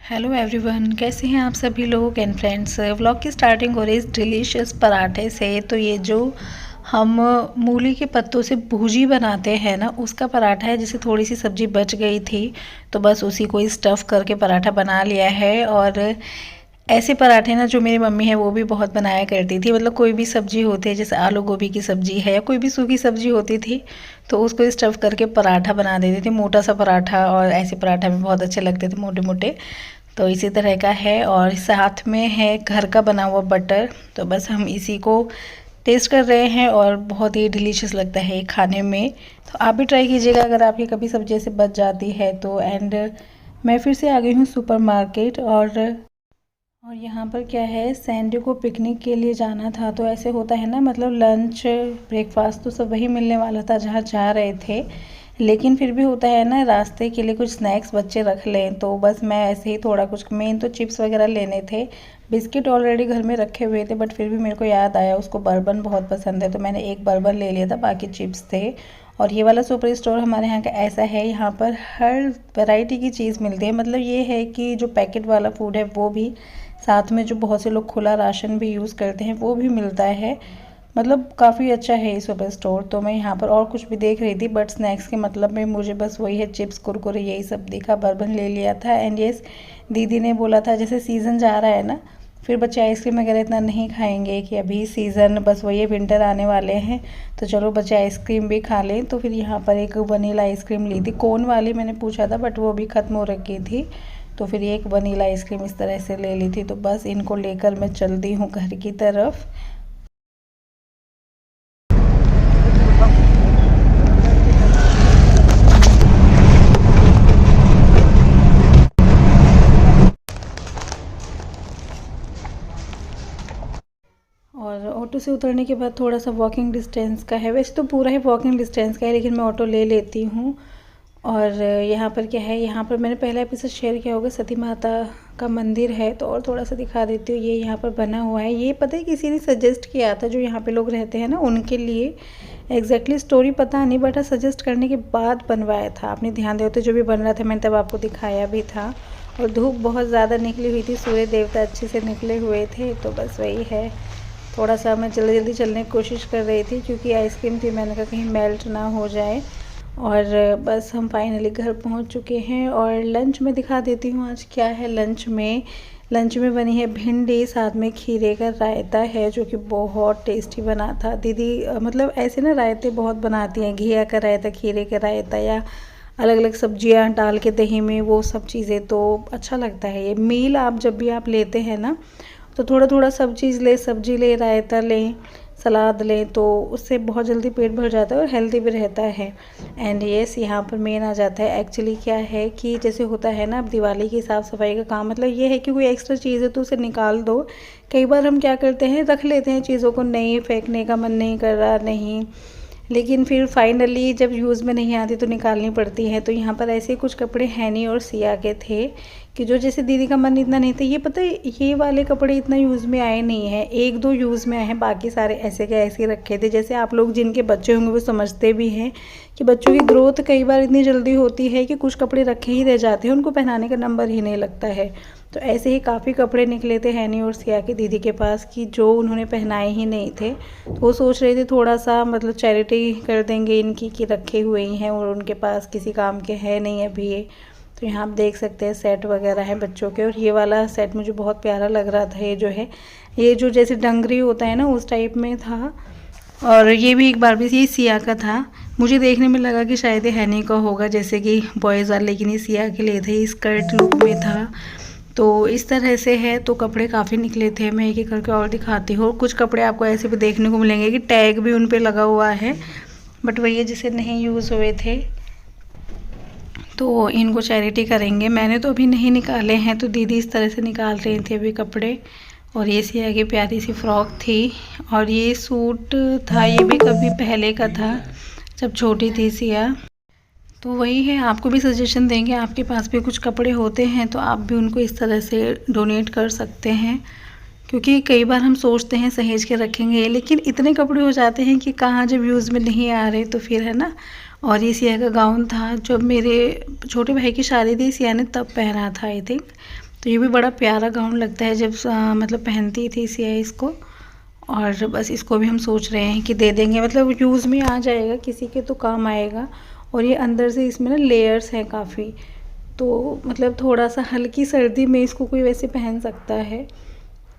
Hello everyone, कैसे हैं आप सभी लोग एंड फ्रेंड्स। व्लॉग की स्टार्टिंग हो रही है डिलीशियस पराठे से। तो ये जो हम मूली के पत्तों से भुजी बनाते हैं ना, उसका पराठा है। जैसे थोड़ी सी सब्जी बच गई थी तो बस उसी को ही स्टफ़ करके पराठा बना लिया है। और ऐसे पराठे ना जो मेरी मम्मी है वो भी बहुत बनाया करती थी। मतलब कोई भी सब्जी होती है, जैसे आलू गोभी की सब्जी है या कोई भी सूखी सब्जी होती थी तो उसको स्टफ़ करके पराठा बना देती थी, मोटा सा पराठा। और ऐसे पराठा में बहुत अच्छे लगते थे, मोटे मोटे। तो इसी तरह का है और साथ में है घर का बना हुआ बटर। तो बस हम इसी को टेस्ट कर रहे हैं और बहुत ही डिलीशियस लगता है ये खाने में। तो आप भी ट्राई कीजिएगा अगर आपकी कभी सब्जी से बच जाती है तो। एंड मैं फिर से आ गई हूँ सुपरमार्केट। और यहाँ पर क्या है, सैंडी को पिकनिक के लिए जाना था। तो ऐसे होता है ना, मतलब लंच ब्रेकफास्ट तो सब वही मिलने वाला था जहाँ जा रहे थे। लेकिन फिर भी होता है ना, रास्ते के लिए कुछ स्नैक्स बच्चे रख लें। तो बस मैं ऐसे ही थोड़ा कुछ, मेन तो चिप्स वगैरह लेने थे। बिस्किट ऑलरेडी घर में रखे हुए थे, बट फिर भी मेरे को याद आया उसको बर्बन बहुत पसंद है तो मैंने एक बर्बन ले लिया था, बाकी चिप्स थे। और ये वाला सुपर स्टोर हमारे यहाँ का ऐसा है, यहाँ पर हर वैरायटी की चीज़ मिलती है। मतलब ये है कि जो पैकेट वाला फूड है वो भी, साथ में जो बहुत से लोग खुला राशन भी यूज़ करते हैं वो भी मिलता है। मतलब काफ़ी अच्छा है ये सुपर स्टोर। तो मैं यहाँ पर और कुछ भी देख रही थी, बट स्नैक्स के मतलब में मुझे बस वही है, चिप्स कुरकुरे यही सब दिखा। बर्बन ले लिया था। एंड यस, दीदी ने बोला था जैसे सीज़न जा रहा है ना, फिर बच्चे आइसक्रीम वगैरह इतना नहीं खाएंगे कि अभी सीज़न बस वही है, विंटर आने वाले हैं तो चलो बच्चे आइसक्रीम भी खा लें। तो फिर यहाँ पर एक वनीला आइसक्रीम ली थी, कोन वाली मैंने पूछा था बट वो भी ख़त्म हो रखी थी। तो फिर एक वनीला आइसक्रीम इस तरह से ले ली थी। तो बस इनको लेकर मैं चलती हूँ घर की तरफ। और ऑटो से उतरने के बाद थोड़ा सा वॉकिंग डिस्टेंस का है, वैसे तो पूरा ही वॉकिंग डिस्टेंस का है लेकिन मैं ऑटो ले लेती हूँ। और यहाँ पर क्या है, यहाँ पर मैंने पहला एपिसोड शेयर किया होगा, सती माता का मंदिर है। तो और थोड़ा सा दिखा देती हूँ। ये यहाँ पर बना हुआ है, ये पता है किसी ने सजेस्ट किया था, जो यहाँ पे लोग रहते हैं ना उनके लिए। एग्जैक्टली स्टोरी पता नहीं, बट सजेस्ट करने के बाद बनवाया था। आपने ध्यान दे तो जो भी बन रहा था मैंने तब आपको दिखाया भी था। और धूप बहुत ज़्यादा निकली हुई थी, सूर्य देवता अच्छे से निकले हुए थे। तो बस वही है, थोड़ा सा मैं जल्दी जल्दी चलने की कोशिश कर रही थी क्योंकि आइसक्रीम थी, मैंने कहा कहीं मेल्ट ना हो जाए। और बस हम फाइनली घर पहुंच चुके हैं। और लंच में दिखा देती हूँ आज क्या है लंच में। लंच में बनी है भिंडी, साथ में खीरे का रायता है जो कि बहुत टेस्टी बना था। दीदी मतलब ऐसे ना रायते बहुत बनाती हैं, घिया का रायता, खीरे का रायता, या अलग अलग सब्जियां डाल के दही में, वो सब चीज़ें तो अच्छा लगता है। ये मील आप जब भी आप लेते हैं ना तो थोड़ा थोड़ा सब चीज़ ले, सब्जी ले, रायता लें, सलाद लें, तो उससे बहुत जल्दी पेट भर जाता है और हेल्दी भी रहता है। एंड येस, यहाँ पर मेन आ जाता है। एक्चुअली क्या है कि जैसे होता है ना, अब दिवाली की साफ़ सफाई का काम, मतलब ये है कि कोई एक्स्ट्रा चीज़ है तो उसे निकाल दो। कई बार हम क्या करते हैं, रख लेते हैं चीज़ों को, नहीं फेंकने का मन नहीं कर रहा, नहीं, लेकिन फिर फाइनली जब यूज़ में नहीं आती तो निकालनी पड़ती है। तो यहाँ पर ऐसे कुछ कपड़े हैनी और सिया के थे कि जो जैसे दीदी का मन इतना नहीं था। ये पता है, ये वाले कपड़े इतना यूज़ में आए नहीं हैं, एक दो यूज़ में आए हैं, बाकी सारे ऐसे के ऐसे रखे थे। जैसे आप लोग जिनके बच्चे होंगे वो समझते भी हैं कि बच्चों की ग्रोथ कई बार इतनी जल्दी होती है कि कुछ कपड़े रखे ही रह जाते हैं, उनको पहनाने का नंबर ही नहीं लगता है। तो ऐसे ही काफ़ी कपड़े निकले थे हैनी और सिया के दीदी के पास कि जो उन्होंने पहनाए ही नहीं थे। तो वो सोच रहे थे थोड़ा सा मतलब चैरिटी कर देंगे इनकी, कि रखे हुए ही हैं और उनके पास किसी काम के है नहीं अभी ये। तो यहाँ आप देख सकते हैं सेट वगैरह हैं बच्चों के। और ये वाला सेट मुझे बहुत प्यारा लग रहा था। ये जो है, ये जो जैसे डंगरी होता है ना उस टाइप में था। और ये भी एक बार भी ये सिया का था। मुझे देखने में लगा कि शायद ये हैनी का होगा जैसे कि बॉयज़ वाला, लेकिन ये सिया के लिए थे, स्कर्ट लुक में था। तो इस तरह से है। तो कपड़े काफ़ी निकले थे, मैं एक एक करके और दिखाती हूँ। कुछ कपड़े आपको ऐसे भी देखने को मिलेंगे कि टैग भी उन पे लगा हुआ है, बट वही जिसे नहीं यूज़ हुए थे तो इनको चैरिटी करेंगे। मैंने तो अभी नहीं निकाले हैं, तो दीदी इस तरह से निकाल रही थी अभी कपड़े। और ये सिया की प्यारी सी फ्रॉक थी। और ये सूट था, ये भी कभी पहले का था जब छोटी थी सिया। तो वही है, आपको भी सजेशन देंगे, आपके पास भी कुछ कपड़े होते हैं तो आप भी उनको इस तरह से डोनेट कर सकते हैं। क्योंकि कई बार हम सोचते हैं सहेज के रखेंगे, लेकिन इतने कपड़े हो जाते हैं कि कहाँ जब यूज़ में नहीं आ रहे तो फिर है ना। और ये सिया का गाउन था, जब मेरे छोटे भाई की शादी थी सिया ने तब पहना था आई थिंक। तो ये भी बड़ा प्यारा गाउन लगता है जब मतलब पहनती थी सिया इसको। और बस इसको भी हम सोच रहे हैं कि दे देंगे, मतलब यूज़ में आ जाएगा, किसी के तो काम आएगा। और ये अंदर से इसमें ना लेयर्स हैं काफ़ी, तो मतलब थोड़ा सा हल्की सर्दी में इसको कोई वैसे पहन सकता है।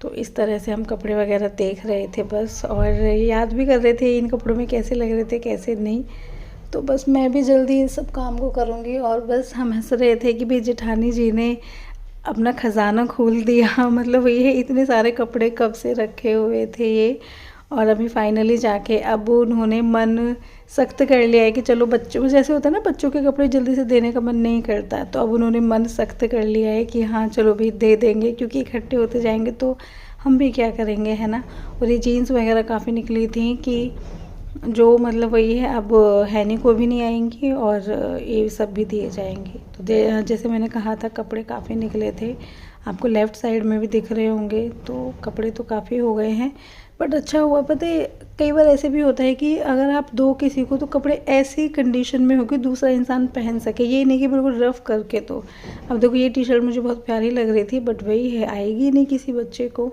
तो इस तरह से हम कपड़े वगैरह देख रहे थे बस, और याद भी कर रहे थे इन कपड़ों में कैसे लग रहे थे कैसे नहीं। तो बस मैं भी जल्दी इन सब काम को करूँगी। और बस हम हंस रहे थे कि भाई जेठानी जी ने अपना ख़जाना खोल दिया, मतलब ये इतने सारे कपड़े कब से रखे हुए थे ये, और अभी फाइनली जाके अब उन्होंने मन सख्त कर लिया है कि चलो बच्चों जैसे होता है ना, बच्चों के कपड़े जल्दी से देने का मन नहीं करता, तो अब उन्होंने मन सख्त कर लिया है कि हाँ चलो भी दे देंगे, क्योंकि इकट्ठे होते जाएंगे तो हम भी क्या करेंगे, है ना। और ये जीन्स वगैरह काफ़ी निकली थी कि जो मतलब वही है, अब हैनी को भी नहीं आएंगी और ये सब भी दिए जाएंगे। तो जैसे मैंने कहा था कपड़े काफ़ी निकले थे, आपको लेफ़्ट साइड में भी दिख रहे होंगे, तो कपड़े तो काफ़ी हो गए हैं। बट अच्छा हुआ, पता है कई बार ऐसे भी होता है कि अगर आप दो किसी को, तो कपड़े ऐसी कंडीशन में हो कि दूसरा इंसान पहन सके, ये नहीं कि बिल्कुल रफ़ करके। तो अब देखो ये टी शर्ट मुझे बहुत प्यारी लग रही थी, बट वही है आएगी नहीं किसी बच्चे को,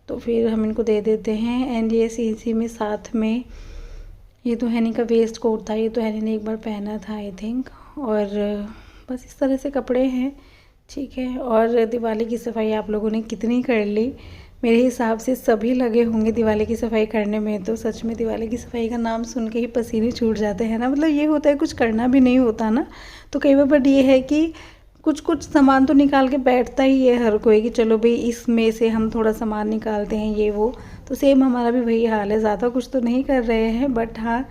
तो फिर हम इनको दे देते हैं। एंड ये इसी में साथ में ये तो हैनी का वेस्ट कोट था, ये तो हैनी ने एक बार पहना था आई थिंक। और बस इस तरह से कपड़े हैं, ठीक है। और दिवाली की सफाई आप लोगों ने कितनी कर ली? मेरे हिसाब से सभी लगे होंगे दिवाली की सफाई करने में। तो सच में दिवाली की सफाई का नाम सुन के ही पसीने छूट जाते हैं ना, मतलब ये होता है कुछ करना भी नहीं होता ना, तो कई बार बट ये है कि कुछ कुछ सामान तो निकाल के बैठता ही है हर कोई कि चलो भाई इसमें से हम थोड़ा सामान निकालते हैं ये वो। तो सेम हमारा भी वही हाल है, ज़्यादा कुछ तो नहीं कर रहे हैं, बट हाँ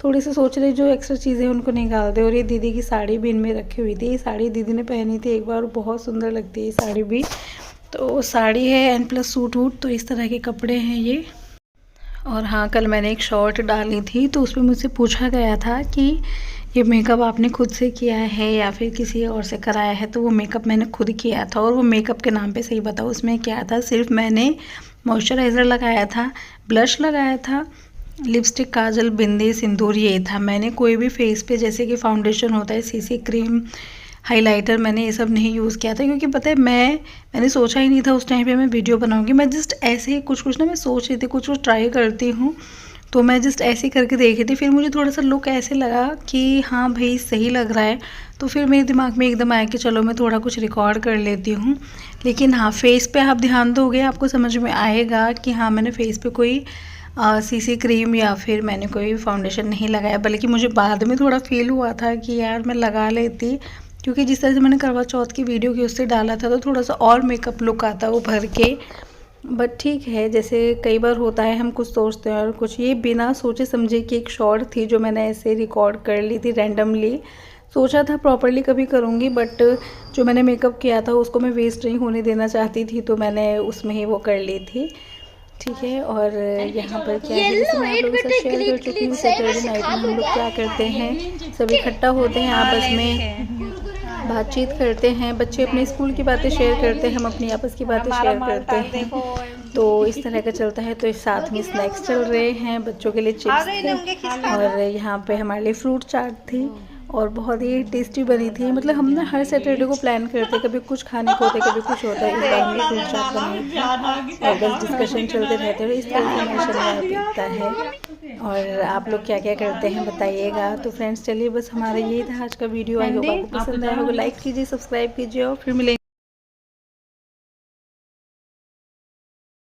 थोड़ी सी सोच रहे जो एक्स्ट्रा चीज़ें उनको निकाल दे। और ये दीदी की साड़ी भी इनमें रखी हुई थी, ये साड़ी दीदी ने पहनी थी एक बार, बहुत सुंदर लगती है ये साड़ी भी। तो साड़ी है एंड प्लस सूट वूट, तो इस तरह के कपड़े हैं ये। और हाँ कल मैंने एक शॉर्ट डाली थी, तो उसमें मुझसे पूछा गया था कि ये मेकअप आपने खुद से किया है या फिर किसी और से कराया है। तो वो मेकअप मैंने खुद किया था, और वो मेकअप के नाम पे सही बताओ उसमें क्या था, सिर्फ मैंने मॉइस्चराइज़र लगाया था, ब्लश लगाया था, लिपस्टिक, काजल, बिंदी, सिंदूर, ये था। मैंने कोई भी फेस पे जैसे कि फाउंडेशन होता है, सीसी क्रीम, हाइलाइटर, मैंने ये सब नहीं यूज़ किया था, क्योंकि पता है मैंने सोचा ही नहीं था उस टाइम पे मैं वीडियो बनाऊंगी। मैं जस्ट ऐसे ही कुछ ना मैं सोच रही थी, कुछ ट्राई करती हूँ, तो मैं जस्ट ऐसे ही करके देख रही थी। फिर मुझे थोड़ा सा लुक ऐसे लगा कि हाँ भाई सही लग रहा है, तो फिर मेरे दिमाग में एकदम आया कि चलो मैं थोड़ा कुछ रिकॉर्ड कर लेती हूँ। लेकिन हाँ फेस पे आप ध्यान दोगे आपको समझ में आएगा कि हाँ मैंने फेस पे कोई सीसी क्रीम या फिर मैंने कोई फाउंडेशन नहीं लगाया। बल्कि मुझे बाद में थोड़ा फील हुआ था कि यार मैं लगा लेती, क्योंकि जिस तरह से मैंने करवा चौथ की वीडियो की उससे डाला था, तो थोड़ा सा और मेकअप लुक आता वो भर के। बट ठीक है, जैसे कई बार होता है हम कुछ सोचते हैं और कुछ, ये बिना सोचे समझे कि एक शॉर्ट थी जो मैंने ऐसे रिकॉर्ड कर ली थी रैंडमली। सोचा था प्रॉपर्ली कभी करूँगी, बट जो मैंने मेकअप किया था उसको मैं वेस्ट नहीं होने देना चाहती थी, तो मैंने उसमें ही वो कर ली थी, ठीक है। और यहाँ पर क्या है, जैसे मैं आप लोगों के साथ शेयर कर चुकी हूँ, सैटरडे नाइट में हम लोग क्या करते हैं, सब इकट्ठा होते हैं, आपस में बातचीत करते हैं, बच्चे अपने स्कूल की बातें शेयर करते हैं, हम अपनी आपस की बातें शेयर करते हैं, तो इस तरह का चलता है। तो साथ में स्नैक्स चल रहे हैं, बच्चों के लिए चिप्स थे, और यहाँ पे हमारे लिए फ्रूट चाट थी, और बहुत ही टेस्टी बनी थी। मतलब हम ना हर सैटरडे को प्लान करते, कभी कुछ खाने को होता है कभी कुछ होता है, इस बार हमने फ्रूट चाट बनाई थी, और बस डिस्कशन चलते रहते हैं। इस तरह से हमारा शनिवार बीतता है। और आप लोग क्या क्या करते हैं बताइएगा। तो फ्रेंड्स चलिए बस हमारा ये था आज का वीडियो, आई होप आपको पसंद आया होगा, लाइक कीजिए, सब्सक्राइब कीजिए, और फिर मिलेंगे।